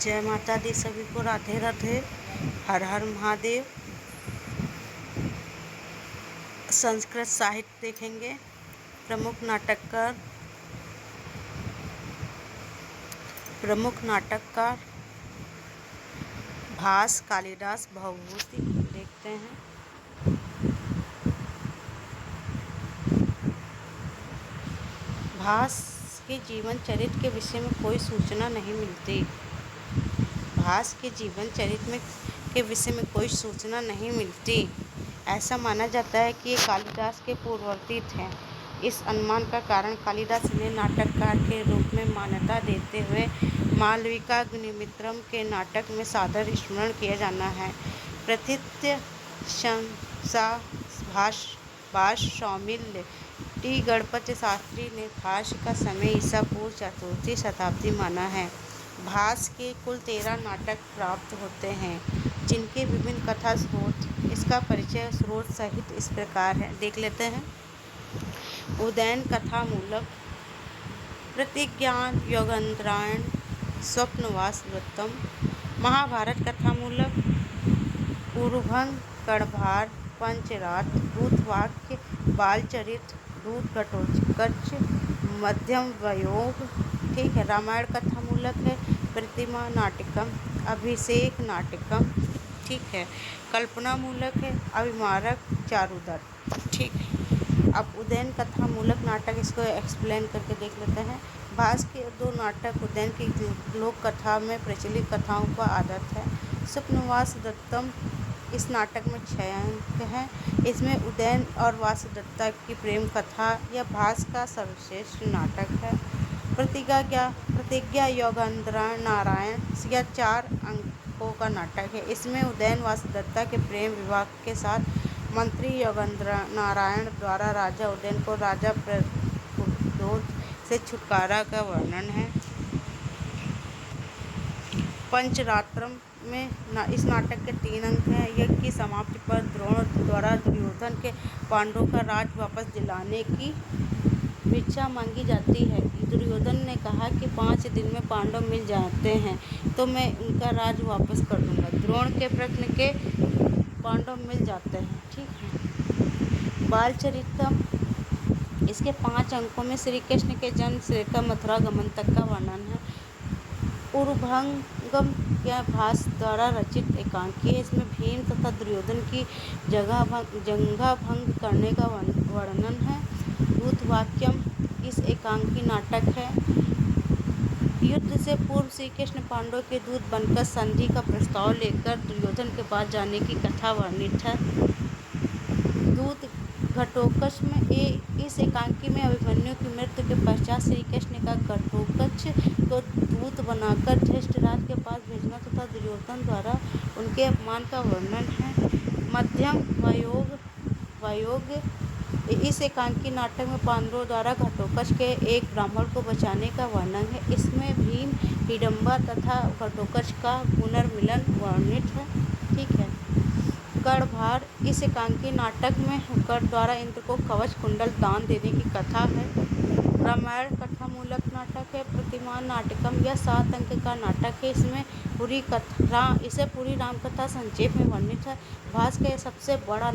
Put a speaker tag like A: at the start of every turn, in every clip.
A: जय माता दी सभी को, राधे राधे, हर हर महादेव। संस्कृत साहित्य देखेंगे। प्रमुख नाटककार भास, कालिदास, भवभूति देखते हैं। भास के जीवन चरित्र के विषय में कोई सूचना नहीं मिलती। भास के जीवन चरित्र के विषय में कोई सूचना नहीं मिलती। ऐसा माना जाता है कि ये कालिदास के पूर्ववर्ती थे। इस अनुमान का कारण कालिदास ने नाटककार के रूप में मान्यता देते हुए मालविकाग्निमित्रम के नाटक में सादर स्मरण किया जाना है। प्रथित्य भाष सौमिल्य टी गणपति शास्त्री ने भाष का समय ईसा पूर्व चतुर्थी शताब्दी माना है। भास के कुल 13 नाटक प्राप्त होते हैं, जिनके विभिन्न कथा स्रोत। इसका परिचय स्रोत सहित इस प्रकार है, देख लेते हैं। उदयन कथामूलक, प्रतिज्ञान योगेंद्रायण, स्वप्नवास वृत्तम। महाभारत कथामूलक, उरुभंग, कर्णभार, पंचरात, दूतवाक्य, बालचरित, दूत घटोत्कच, मध्यम वयोग। ठीक है। रामायण कथामूलक है, प्रतिमा नाटकम, अभिषेक नाटकम। ठीक है। कल्पना मूलक है, अभिमारक, चारुदत्त। ठीक है। अब उदयन कथा मूलक नाटक, इसको एक्सप्लेन करके देख लेते हैं। भास के 2 नाटक उदयन की लोक कथा में प्रचलित कथाओं का आदत है। स्वप्नवास दत्तम, इस नाटक में 6 अंक हैं। इसमें उदयन और वासुदत्ता की प्रेम कथा यह भास का सर्वश्रेष्ठ नाटक है। प्रतिज्ञा योगेंद्र नारायण, यह 4 अंकों का नाटक है। इसमें उदयन वासुदत्ता के प्रेम विवाह के साथ मंत्री योगेंद्र नारायण द्वारा राजा उदयन को राजा प्रद्योत से छुटकारा का वर्णन है। पंचरात्रम में इस नाटक के 3 अंक हैं। यज्ञ की समाप्ति पर द्रोण द्वारा दुर्योधन के पांडवों का राज वापस दिलाने की भिक्षा मांगी जाती है। दुर्योधन ने कहा कि 5 दिन में पांडव मिल जाते हैं तो मैं उनका राज वापस कर दूंगा। द्रोण के प्रश्न के पांडव मिल जाते हैं। ठीक है। बालचरितम, इसके 5 अंकों में श्री कृष्ण के जन्म से लेकर मथुरा गमन तक का वर्णन है। उरुभंगम या भास द्वारा रचित एकांकी है। इसमें भीम तथा दुर्योधन की जंगा भंग करने का वर्णन है। दूतवाक्यम, इस एकांकी नाटक है। युद्ध से पूर्व श्री कृष्ण पांडवों के दूत बनकर संधि का प्रस्ताव लेकर दुर्योधन के पास जाने की कथा वर्णित है। दूत घटोत्कच में इस एकांकी में अभिमन्यु की मृत्यु के पश्चात श्री कृष्ण का घटोत्कच को दूत बनाकर धृतराष्ट्र के पास भेजना तथा दुर्योधन द्वारा उनके अपमान का वर्णन है। मध्यम वयोग, इस एकांकी नाटक में पांडवों द्वारा घटोत्कच के एक ब्राह्मण को बचाने का वर्णन है। इसमें भीम, हिडम्बा तथा घटोत्कच का पुनर्मिलन वर्णित है। ठीक है। कर्णभार, इस एकांकी नाटक में कर्ण द्वारा इंद्र को कवच कुंडल दान देने की कथा है। रामायण कथा मूलक नाटक है। प्रतिमा नाटकम, यह 7 अंक का नाटक है। इसमें पूरी रामकथा संक्षेप में वर्णित है। भास का सबसे बड़ा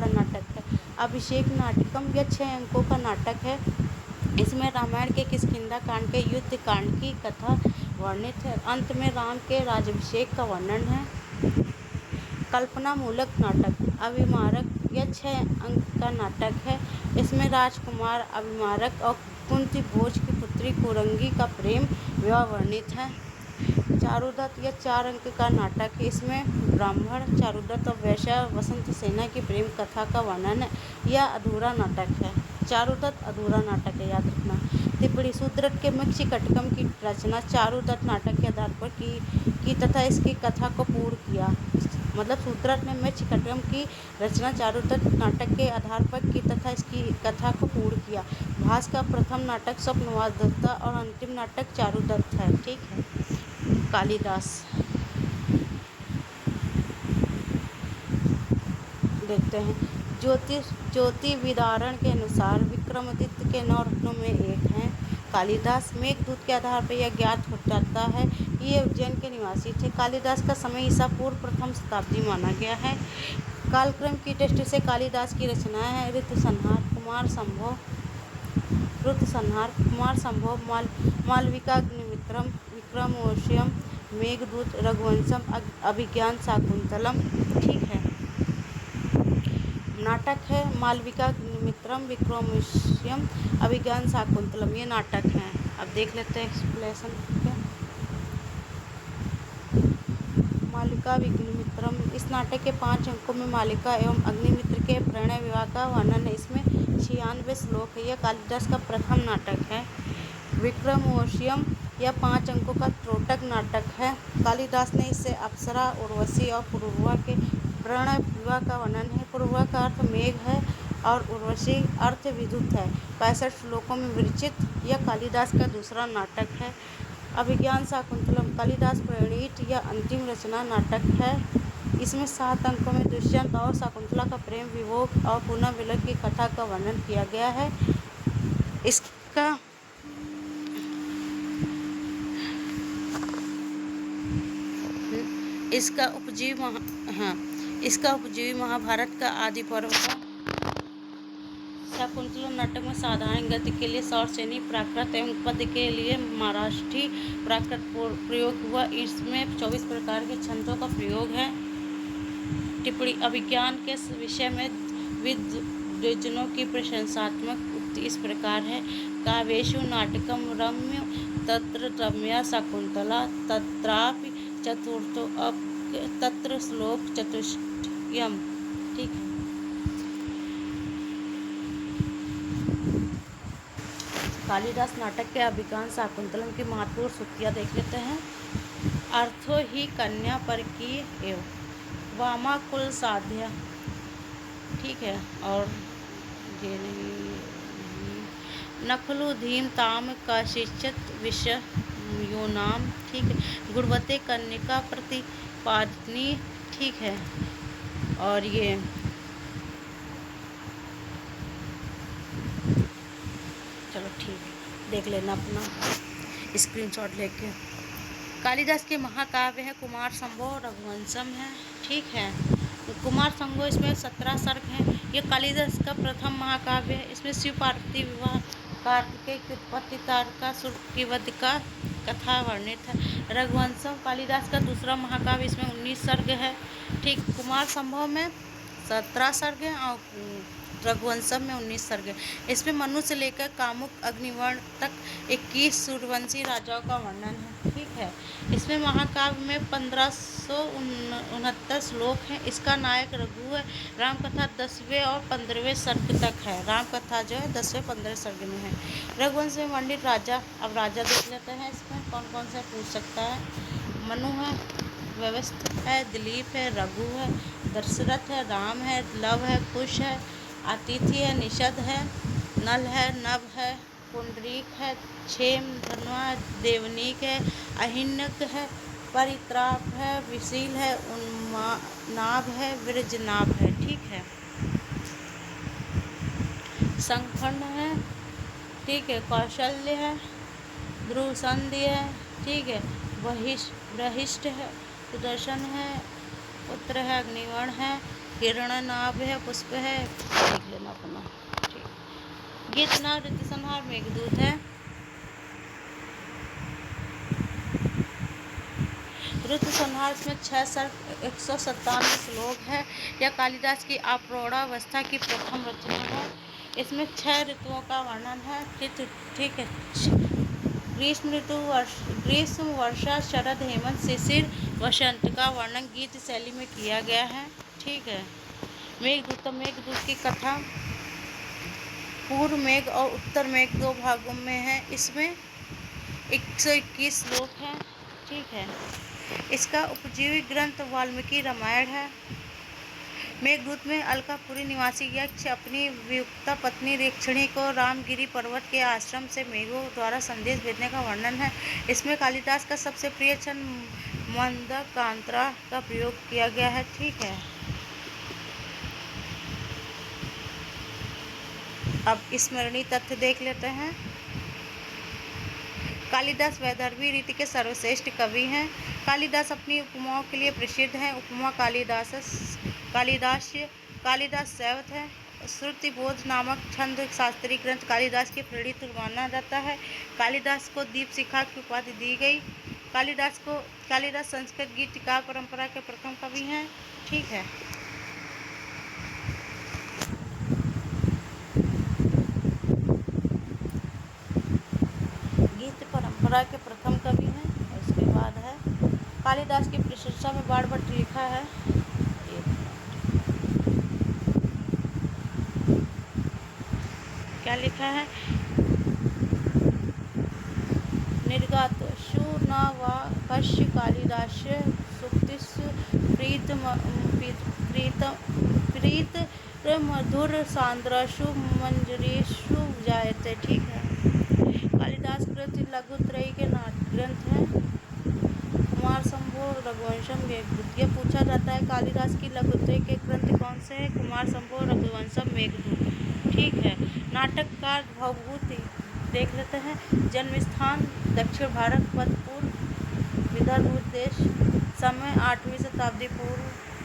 A: नाटक है। अभिषेक नाटकम, यह 6 अंकों का नाटक है। इसमें रामायण के किष्किंधा कांड के युद्ध कांड की कथा वर्णित है। अंत में राम के राज्याभिषेक का वर्णन है। कल्पना मूलक नाटक, अभिमारक, यह 6 अंक का नाटक है। इसमें राजकुमार अभिमारक और कुंती भोज की पुत्री कुरंगी का प्रेम विवाह वर्णित है। चारुदत्त, यह 4 अंक का नाटक है। इसमें ब्राह्मण चारुदत्त और वैश्या वसंत सेना की प्रेम कथा का वर्णन है। यह अधूरा नाटक है। चारुदत्त अधूरा नाटक है, याद रखना। टिप्पणी, शूद्रक के मक्षिकटकम की रचना चारुदत्त नाटक के आधार पर की तथा इसकी कथा को पूर्ण किया। मतलब सूत्रक ने मक्षिकटकम की रचना चारुदत्त नाटक के आधार पर की तथा इसकी कथा को पूर्ण किया। भास का प्रथम नाटक स्वप्नवास दत्ता और अंतिम नाटक चारुदत्त है। ठीक है। कालिदास देखते हैं। ज्योतिष विदारण के अनुसार विक्रमादित्य के 9 रत्नों में एक हैं। कालिदास। मेघदूत के आधार पर यह ज्ञात हो जाता है कि ये उज्जैन के निवासी थे। कालिदास का समय ईसा पूर्व प्रथम शताब्दी माना गया है। कालक्रम की दृष्टि से कालिदास की रचनाएं हैं ऋतुसंहार, कुमार संभव, मालविकाग्निमित्रम, विक्रमोर्वशीयम, मेघदूत, रघुवंशम, अभिज्ञान शाकुंतलम। ठीक है, नाटक है मालविकाग्निमित्रम, विक्रमोर्वशीयम, अभिज्ञान शाकुंतलम, ये नाटक हैं। अब देख लेते हैं एक्सप्लेनेशन क्या। मालिका अग्निमित्रम, इस नाटक के 5 अंकों में मालिका एवं अग्निमित्र के प्रणय विवाह का वर्णन है। इसमें 96 श्लोक है। यह कालिदास का प्रथम नाटक है। विक्रमोर्वशीयम, यह 5 अंकों का त्रोटक नाटक है। कालिदास ने इससे अप्सरा, उर्वशी और पुरुरवा के प्रणय विवाह का वर्णन है। पुरुरवा का अर्थ मेघ है और उर्वशी अर्थ विद्युत है। 65 श्लोकों में विरचित यह कालिदास का दूसरा नाटक है। अभिज्ञान शाकुंतलम, कालिदास प्रणीत यह अंतिम रचना नाटक है। इसमें 7 अंकों में दुष्यंत और शाकुंतला का प्रेम विभोग और पुनः मिलन की कथा का वर्णन किया गया है। इसका उपजीवी महाभारत का आदि पर्व था। शाकुंतलम नाटक में साधारण गद्य के लिए सौरसेनी प्राकृत एवं पद्य के लिए महाराष्ट्री प्राकृत प्रयोग हुआ। इसमें 24 प्रकार के छंदों का प्रयोग है। टिप्पणी, अभिज्ञान के विषय में विद्वजनों की प्रशंसात्मक उक्ति इस प्रकार है। काव्येषु नाटकम रम्य तत्र रम्या शाकुंतला तत्रापि चतुर्थो तत्र श्लोक चतुष्टयम्। ठीक है, कालिदास नाटक के अभिज्ञान शाकुंतलम की महत्वपूर्ण सूक्तियाँ देख लेते हैं। अर्थो ही कन्या पर की एव वामा कुल साध्या। ठीक है, और नखलु धीम ताम कशिचित विषय यो नाम। ठीक है, गुणवते कन्या प्रतिपादनी। ठीक है, और ये चलो ठीक है, देख लेना अपना स्क्रीनशॉट लेके। कालिदास के महाकाव्य है कुमार संभव, रघुवंशम है। ठीक है, कुमार संभव इसमें 17 सर्ग हैं। ये कालिदास का प्रथम महाकाव्य है। इसमें शिव पार्वती विवाह, कार्तिकेय की उत्पत्ति, तारकासुर की वध का कथा वर्णित है। रघुवंशम कालिदास का दूसरा महाकाव्य, इसमें 19 सर्ग है। ठीक, कुमार संभव में 17 सर्ग हैं और रघुवंशम में 19 सर्ग है। इसमें मनु से लेकर कामुक अग्निवर्ण तक 21 सूर्यवंशी राजाओं का वर्णन है। ठीक है, इसमें महाकाव्य में 1569 श्लोक हैं। इसका नायक रघु है। रामकथा 10वें और 15वें सर्ग तक है। रामकथा जो है 10वें 15वें सर्ग में है। रघुवंश में वर्णित राजा, अब राजा देख लेते हैं। इसमें कौन कौन से पूछ सकता है। मनु है, व्यवस्थित है, दिलीप है, रघु है, दशरथ है, राम है, लव है, कुश है, अतिथि है, निषद है, नल है, नभ है, पुंडरीक है, क्षेम, धनवा, देवनीक है, अहिन्यक है, परित्राप है, विशील है, उन्नाभ है, वृजनाभ है। ठीक है, संखंड है। ठीक है, कौशल्य है, ध्रुवसंधि है। ठीक है, बहिष्ठ है, सुदर्शन है, पुत्र है, अग्निवर्ण है, हिरण्यनाभ है, पुष्प है। देख लेना अपना। ठीक, गीतनाद, ऋतुसंहार, मेघदूत है। ऋतुसंहार इसमें 6 सर्ग 197 श्लोक है। यह कालिदास की अप्रौढ़ावस्था की प्रथम रचना है। इसमें 6 ऋतुओं का वर्णन है। ठीक है, ग्रीष्म, वर्षा, शरद, हेमंत, शिशिर, वसंत का वर्णन गीत शैली में किया गया है। ठीक है, मेघदूत की कथा पूर्व मेघ और उत्तर मेघ 2 भागों में है। इसमें 121 श्लोक हैं। ठीक है, इसका उपजीवी ग्रंथ वाल्मीकि रामायण है। मेघदूत में अलकापुरी निवासी यक्ष अपनी वियुक्ता पत्नी रेक्षिणी को रामगिरी पर्वत के आश्रम से मेघों द्वारा संदेश भेजने का वर्णन है। इसमें कालिदास का सबसे प्रिय छंद मंदकांतरा का प्रयोग किया गया है। ठीक है, अब स्मरणीय तथ्य देख लेते हैं। कालिदास वैदर्भी रीति के सर्वश्रेष्ठ कवि हैं। कालिदास अपनी उपमाओं के लिए प्रसिद्ध हैं। उपमा कालिदास शैव है। श्रुतिबोध नामक छंद शास्त्रीय ग्रंथ कालिदास के प्रेरित माना जाता है। कालिदास को दीपशिखा की उपाधि दी गई। कालिदास संस्कृत गीत काव्य परंपरा के प्रथम कवि हैं। ठीक है, गीत परंपरा के प्रथम कवि हैं। और इसके बाद है कालिदास की प्रशंसा में बाणभट्ट लिखा है। क्या लिखा है? निर्गात शूनवाकस्य कालिदास्य सूक्तिषु प्रीत मधुर सांद्रशु मंजरीषु जायते। ठीक है, कालिदास कृत लघुत्रयी के ग्रंथ है। कुमार संभव रघुवंशम मेघदूत। यह पूछा जाता है कालिदास की लघुत्रयी के ग्रंथ कौन से हैं? कुमार संभव रघुवंशम मेघदूत। ठीक है, नाटककार भवभूति देख लेते हैं। जन्म स्थान दक्षिण भारत, पद पूर्व विदर्भ देश, समय 8वीं शताब्दी पूर्व।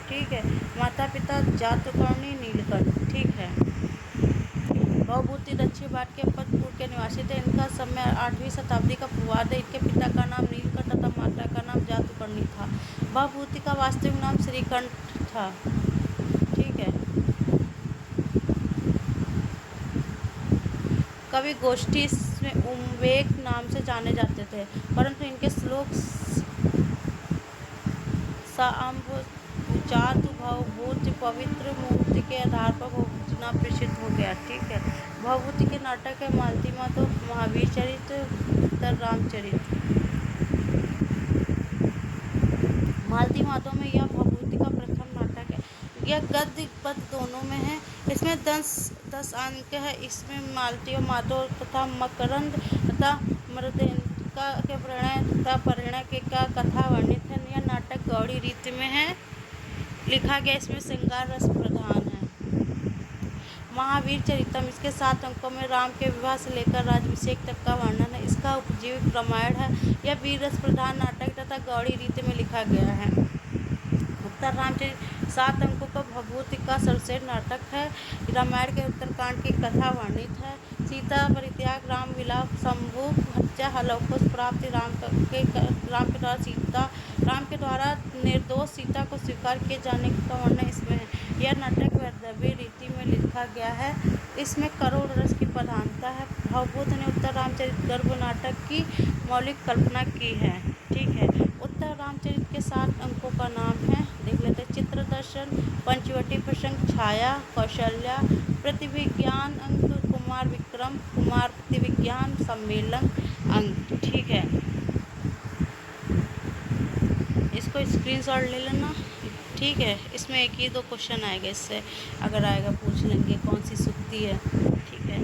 A: ठीक है, माता पिता जातकर्णी नीलकंठ। ठीक है, भवभूति दक्षिण भारत के पदपुर के निवासी थे। इनका समय 8वीं शताब्दी का पूर्वार्ध है। इनके पिता का नाम नीलकंठ तथा माता का नाम जातकर्णी था। भवभूति का वास्तविक नाम श्रीकंठ था। ठीक है, कवि गोष्ठी में उम्वेक नाम से जाने जाते थे, परंतु इनके श्लोक साम्भुचातु भवभूति पवित्र मूर्ति के आधार पर भवभूति नाम प्रसिद्ध हो गया। ठीक है, भवभूति के नाटक है मालती माधव, महावीर चरित, उत्तर रामचरित। मालती माधव में यह भवभूति का प्रथम नाटक है। यह गद्य पद दोनों में है। इसमें 10 अंक है। इसमें मालती और माधव तथा मकरंद तथा मृदेंका के प्रणय तथा परिणय के का कथा वर्णित है। यह नाटक गौड़ी रीति में है लिखा गया। इसमें श्रृंगार रस प्रधान है। महावीर चरितम, इसके 7 अंकों में राम के विवाह से लेकर राज्याभिषेक तक का वर्णन है। इसका उपजीविक रामायण है। यह वीर रस प्रधान नाटक तथा गौड़ी रीति में लिखा गया है। उत्तर रामचरित 7 अंकों का भवभूति का सर्वश्रेष्ठ नाटक है। रामायण के उत्तरकांड की कथा वर्णित है। सीता परित्याग, राम विलाप, शंभु हत्या, हलौकुश प्राप्ति, राम के द्वारा निर्दोष सीता को स्वीकार किए जाने का वर्णन इसमें है। यह नाटक वैदर्भी रीति में लिखा गया है। इसमें करुण रस की प्रधानता है। भवभूति ने उत्तर रामचरित गर्भ नाटक की मौलिक कल्पना की है। ठीक है, उत्तर रामचरित के 7 अंकों का नाम है, देख लेते हैं। चित्र दर्शन, पंचवटी प्रसंग, छाया, कौशल्या, प्रतिविज्ञान अंक, कुमार विक्रम, कुमार प्रतिविज्ञान, सम्मेलन अंक। ठीक है, इसको स्क्रीनशॉट ले लेना। ठीक है, इसमें 1 ही 2 क्वेश्चन आएगा। इससे अगर आएगा पूछ लेंगे कौन सी सूक्ति है। ठीक है,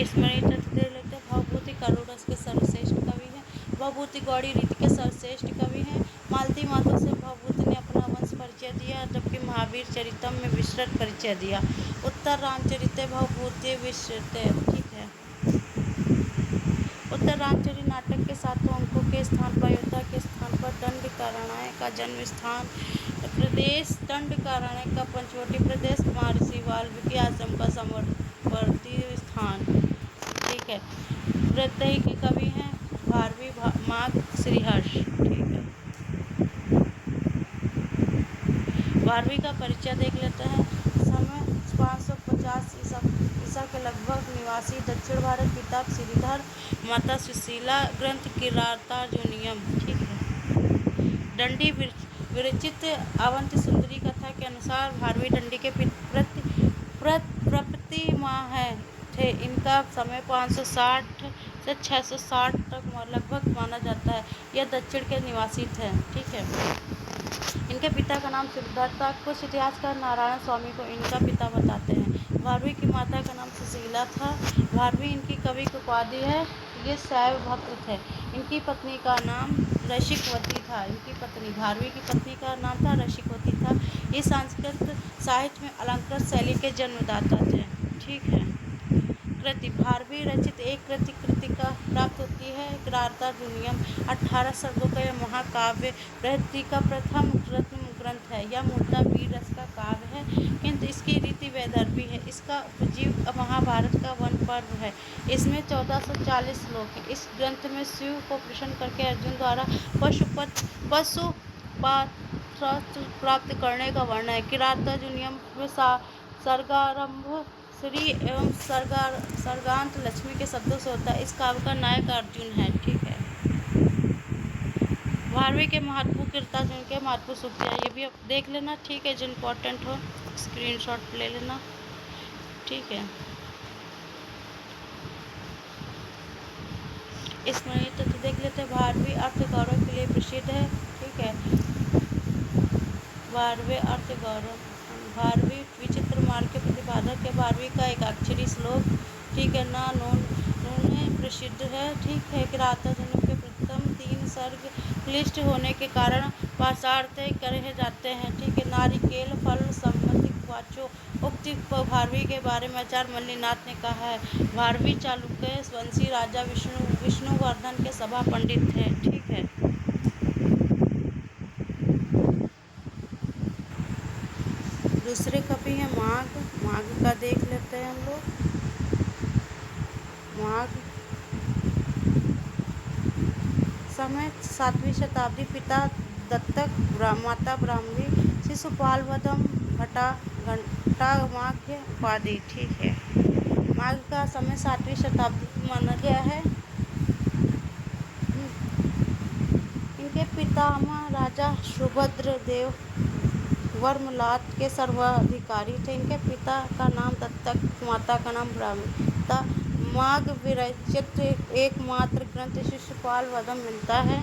A: स्मृति तथ्य दे लेते हैं। भवभूति करुण रस के सर्वश्रेष्ठ कवि हैं। भवभूति गौड़ी रीति के सर्वश्रेष्ठ कवि हैं। मालती माधव से भवभूति ने अपना वंश परिचय दिया, जबकि महावीर चरितम में विस्तृत परिचय दिया। उत्तर रामचरित भवभूति विस्तृत। ठीक है, उत्तर रामचरित नाटक के 7 अंकों के स्थान पर अयोध्या के स्थान पर दंडकारण्य का जन्म स्थान प्रदेश, दंडकारण्य का पंचवटी प्रदेश, महर्षि वाल्मीकि आश्रम का समवर्ती स्थान। ठीक है, प्रत्यय के कवि हैं भारवी, माघ, श्रीहर्ष। ठीक है, भारवी का परिचय देख लेते हैं। समय 550 ईसा के लगभग, निवासी दक्षिण भारत, पिता श्रीधर, माता सुशीला, ग्रंथ किरातार्जुनीयम। ठीक है, दंडी विरचित अवंती सुंदरी कथा के अनुसार भारवी दंडी के प्रतिमाह थे। इनका समय 560 से 660 तक लगभग माना जाता है। यह दक्षिण के निवासी थे। ठीक है, इनके पिता का नाम श्रीधर था। कुछ इतिहासकार नारायण स्वामी को इनका पिता बताते हैं। भारवी की माता का नाम सुशीला था। भारवी इनकी कवि की उपाधि है। ये शैव भक्त थे। इनकी पत्नी का नाम रसिकवती था। इनकी पत्नी भारवी की पत्नी का नाम था रसिकवती था। ये संस्कृत साहित्य में अलंकृत शैली के जन्मदाता थे। ठीक है, कृति भारवी रचित एक कृतिका प्राप्त होती है। किरातार्जुनीयम 18 सर्गों का यह महाकाव्य बृहति का प्रथम रत्न ग्रंथ है। यह मूलतः वीर रस का काव्य है, किंतु इसकी रीति वैदर्भी है। इसका उपजीव महाभारत का वन पर्व है। इसमें 1440 श्लोक हैं। इस ग्रंथ में शिव को प्रसन्न करके अर्जुन द्वारा पशुपात्र प्राप्त करने का वर्णन है। किरातार्जुनीयम में सर्गारंभ श्री एवं सर्गांत लक्ष्मी के शब्दों से होता है। इस काव्य का नायक अर्जुन है। ठीक है। भारवी के महत्वपूर्ण किरातार्जुन के महत्वपूर्ण सूक्तियाँ ये भी आप देख लेना। ठीक है, जो इम्पोर्टेंट हो स्क्रीनशॉट ले लेना। ठीक है। इसमें तो देख लेते हैं। भारवी अर्थ गौरव के लिए प्रसिद्ध है। ठीक है। भारवी अर्थ गौरव, भारवी विचित्र मार्ग के प्रतिपादक है। भारवी का एक अक्षरी श्लोक, ठीक है ना, नून प्रसिद्ध है। ठीक है। किरातार्जुनीयम के प्रथम 3 सर्ग क्लिष्ट होने के कारण भाषार्थ कहे जाते हैं। ठीक है। नारिकेल फल संबंधी वाचो उक्ति भारवी के बारे में आचार्य मल्लिनाथ ने कहा है। भारवी चालुक्य वंशी राजा विष्णुवर्धन के सभा पंडित थे। ठीक है। दूसरे कवि हैं माघ का देख लेते हैं हम लोग। माघ समय 7वीं शताब्दी, पिता दत्तक, माता ब्राह्मी, शिशुपाल वधम, घंटा माघ उपाधि। ठीक है। माघ का समय 7वीं शताब्दी माना गया है। इनके पितामह राजा सुभद्र देव वर्मलात के सर्वाधिकारी थे। इनके पिता का नाम दत्तक, माता का नाम ब्राह्मता। माघ विरचित एकमात्र ग्रंथ शिशुपाल वधम मिलता है।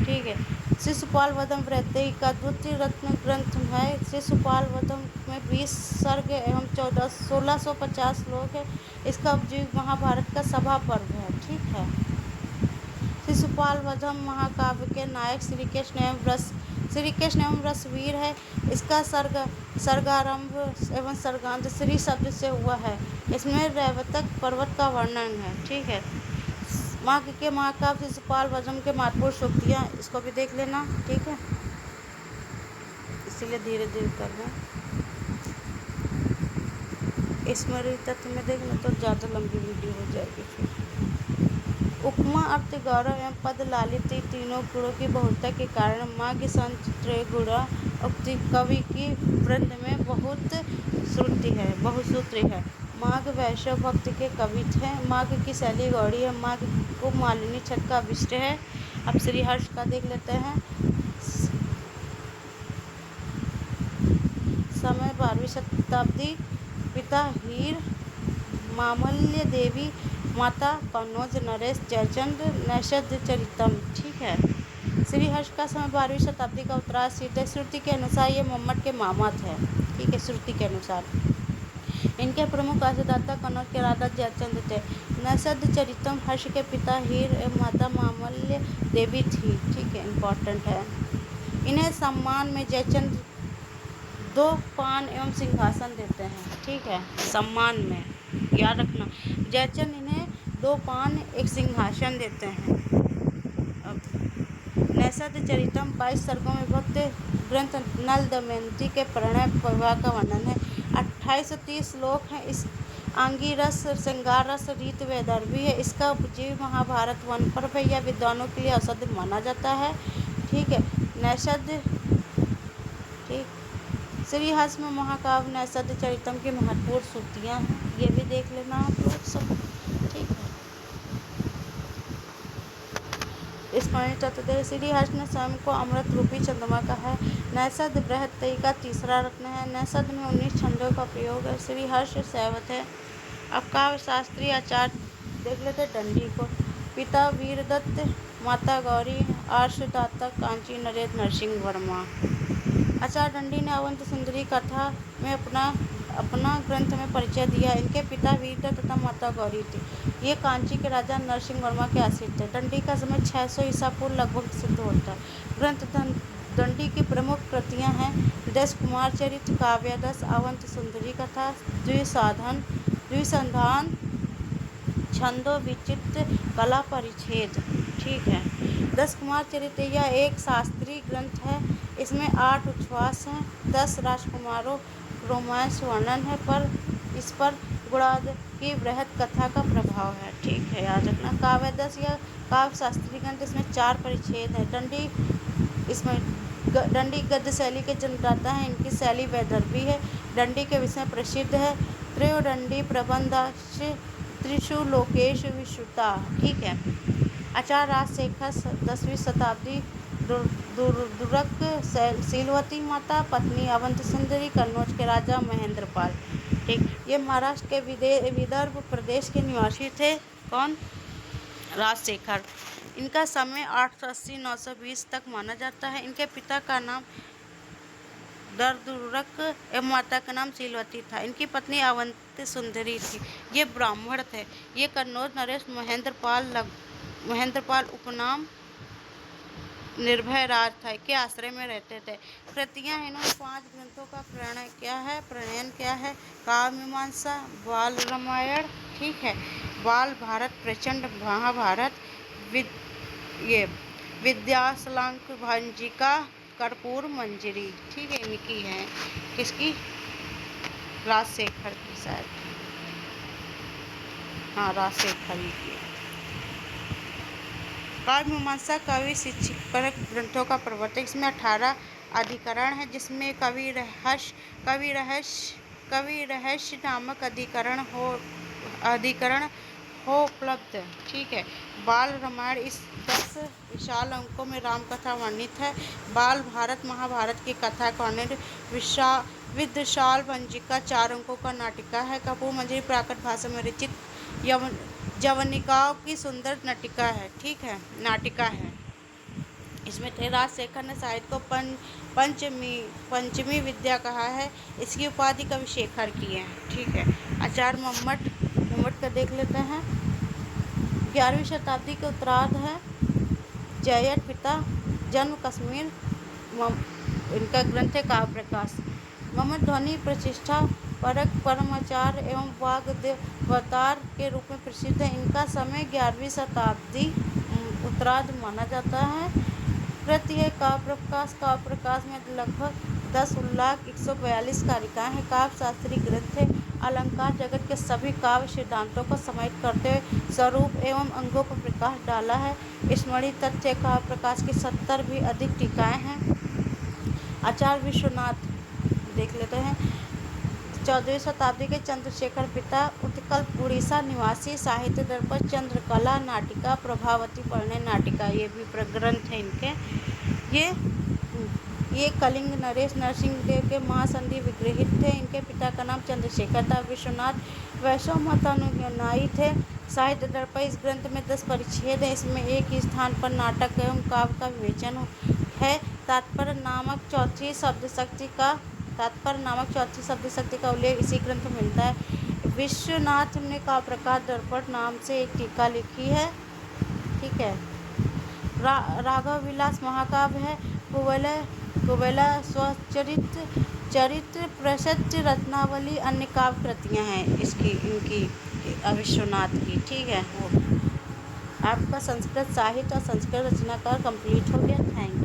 A: ठीक है। शिशुपाल वधम बृहति का द्वितीय रत्न ग्रंथ है। शिशुपाल वधम में 20 सर्ग एवं 1650 श्लोक है। इसका उपजीव महाभारत का सभा पर्व है। ठीक है। शिशुपाल वधम महाकाव्य के नायक श्री कृष्ण एवं रसवीर है। इसका सर्गारंभ एवं सर्गांत श्री शब्द से हुआ है। इसमें रैवतक पर्वत का वर्णन है। ठीक है। माघ के महाकाव्य शिशुपाल वधम के महत्वपूर्ण सूक्तियाँ, इसको भी देख लेना। ठीक है। इसीलिए धीरे धीरे कर रहे हैं। स्मृति तत्व में देखना तो ज़्यादा लंबी वीडियो हो जाएगी। फिर उपमा अर्थ गौरव एवं पद लालित तीनों गुणों की बहुलता के कारण माघ संत त्रयगुणा उक्ति कवि की वृंद में बहुसूत्री है। माघ वैष्णव भक्ति के कवि हैं। माघ की शैली गौड़ी है। माघ को मालिनी छठ का अभिष्ट है। अब श्रीहर्ष का देख लेते हैं। समय 12वीं शताब्दी, पिता हीर मामल्य देवी, माता कन्नौज नरेश जयचंद, नैषध चरितम। ठीक है। श्रीहर्ष का समय 12वीं शताब्दी का उत्तरार्ध है। श्रुति के अनुसार ये मोहम्मद के मामा थे। ठीक है। श्रुति के अनुसार इनके प्रमुख आशदाता कन्नौज के राजा जयचंद थे। नैषध चरितम हर्ष के पिता हीर एवं माता मामल्य देवी थी। ठीक है। इम्पोर्टेंट है। इन्हें सम्मान में जयचंद 2 पान एवं सिंहासन देते हैं। ठीक है। सम्मान में याद रखना, जयचंद इन्हें 2 पान एक सिंहासन देते हैं। नैषध चरितम 22 सर्गों में भक्त ग्रंथ नल दमयंती के प्रणय विवाह का वर्णन है। 2830 श्लोक हैं। इस आंगी रस श्रृंगार रस रीत वैदर्भी है। इसका उपजीव महाभारत वन पर्व है। यह विद्वानों के लिए औषधि माना जाता है। ठीक है। नैषध, ठीक, श्रीहर्ष में महाकाव्य नैषध चरितम की महत्वपूर्ण सूक्तियाँ हैं। ये भी देख लेना आप लोग सब। ठीक है। स्मरणीय चतुर्दय, श्रीहर्ष ने स्वयं को अमृत रूपी चंद्रमा कहा है। नैषध बृहत्तरी का तीसरा रत्न है। नैषध में 19 छंदों का प्रयोग है। श्रीहर्ष शैवत है। अब काव्य शास्त्रीय आचार्य देख लेते दंडी को। पिता वीरदत्त, माता गौरी, आर्षदाता कांची नरेश नरसिंह वर्मा। आचार्य दंडी ने अवंत सुंदरी कथा में अपना ग्रंथ में परिचय दिया। इनके पिता वीरदत्त तथा माता गौरी थी। ये कांची के राजा नरसिंह वर्मा के आश्रित थे। दंडी का समय 600 ईसा पूर्व लगभग सिद्ध होता है। ग्रंथ दंडी की प्रमुख कृतियां हैं दश कुमार चरित्र, काव्यदश, अवंत सुंदरी कथा, द्विसाधन, द्विसंधान, छंदो विचित्र, कला परिच्छेद। ठीक है। दश कुमार चरित्र यह एक शास्त्रीय ग्रंथ है। इसमें 8 उच्छ्वास हैं, 10 राजकुमारों रोमांस वर्णन है, पर इस पर गुणाद की बृहद कथा का प्रभाव है। ठीक है, याद रखना। काव्यदश यह काव्य शास्त्रीय ग्रंथ, इसमें 4 परिच्छेद हैं। दंडी गद्य शैली के जन्मदाता हैं। इनकी शैली वैदर्भी है। दंडी के विषय प्रसिद्ध है त्रयोदंडी प्रबंधाश्च त्रिषु लोकेषु विश्रुता। ठीक है। आचार्य राजशेखर 10वीं शताब्दी, दुर्ग शीलवती माता, पत्नी अवंत सुंदरी, कन्नौज के राजा महेंद्रपाल। ठीक, ये महाराष्ट्र के विदर्भ प्रदेश के निवासी थे। कौन? राजशेखर। इनका समय 880-920 तक माना जाता है। इनके पिता का नाम दर्दुरक एवं माता का नाम शीलवती था। इनकी पत्नी अवंत सुंदरी थी। ये ब्राह्मण थे। ये कन्नौज नरेश महेंद्रपाल उपनाम निर्भय राज था के आश्रय में रहते थे। कृतियां इन्होंने 5 ग्रंथों का प्रणयन किया है। काव्य मीमांसा, बाल रामायण, ठीक है, बाल भारत, प्रचंड महाभारत, विद्याशलांक भंजिका, कर्पूर मंजरी। ठीक है, इनकी है। किसकी? राजशेखर की शायद। हाँ, राजशेखर की। काव्य मीमांसा कवि शिक्षापरक ग्रंथों का प्रवर्तक। इसमें 18 अधिकरण है, जिसमें कवि रहस्य नामक अधिकरण हो उपलब्ध। ठीक है। बाल रामायण इस 10 विशाल अंकों में राम कथा वर्णित है। बाल भारत महाभारत की कथा का वर्णन विद्याशाल भंजिका 4 अंकों का नाटिका है। कर्पूर मंजरी प्राकृत भाषा में रचित जवनिकाओं की सुंदर नाटिका है। ठीक है, नाटिका है। इसमें राजशेखर ने साहित्य को पंचमी विद्या कहा है। इसकी उपाधि कवि शेखर की है। ठीक है। आचार्य मम्मट का देख लेते हैं। 11वीं शताब्दी के उत्तरार्ध है। जयट पिता, जन्म कश्मीर। इनका ग्रंथ है काव्य प्रकाश। मम्मट ध्वनि प्रतिष्ठा परक परमाचार्य एवं वाग्देवतार के रूप में प्रसिद्ध है। इनका समय 11वीं शताब्दी उत्तरार्ध माना जाता है। कृति है काव्य प्रकाश में लगभग 10,142 कारिकाएं हैं। काव्य शास्त्रीय ग्रंथ है। अलंकार जगत के सभी काव्य सिद्धांतों को समाहित करते हुए स्वरूप एवं अंगों पर प्रकाश डाला है। स्मरणीय तथ्य काव्य प्रकाश की 70 भी अधिक टीकाएं हैं। आचार्य विश्वनाथ देख लेते हैं। 14वीं शताब्दी के चंद्रशेखर पिता, उत्कल उड़ीसा निवासी। साहित्य दर्पण, चंद्रकला, नाटिका, प्रभावती परिणय नाटिका, ये भी ग्रंथ है इनके। ये कलिंग नरेश नरसिंहदेव के महासंधि विग्रहित थे। इनके पिता का नाम चंद्रशेखर था। विश्वनाथ वैष्णव मतानुयायी थे। साहित्य दर्पण इस ग्रंथ में 10 परिच्छेद हैं। इसमें एक ही स्थान पर नाटक एवं काव्य का विवेचन है। तात्पर्य नामक चौथी शब्द शक्ति का उल्लेख इसी ग्रंथ में मिलता है। विश्वनाथ ने काव्य प्रकाश दर्पण नाम से एक टीका लिखी है। ठीक है। राघव विलास महाकाव्य है। कुबेला स्वचरित्र प्रशस्त रत्नावली, अन्य काव्य कृतियाँ हैं इनकी विश्वनाथ की। ठीक है। आपका संस्कृत साहित्य और संस्कृत रचनाकार कंप्लीट हो गया। Thank you.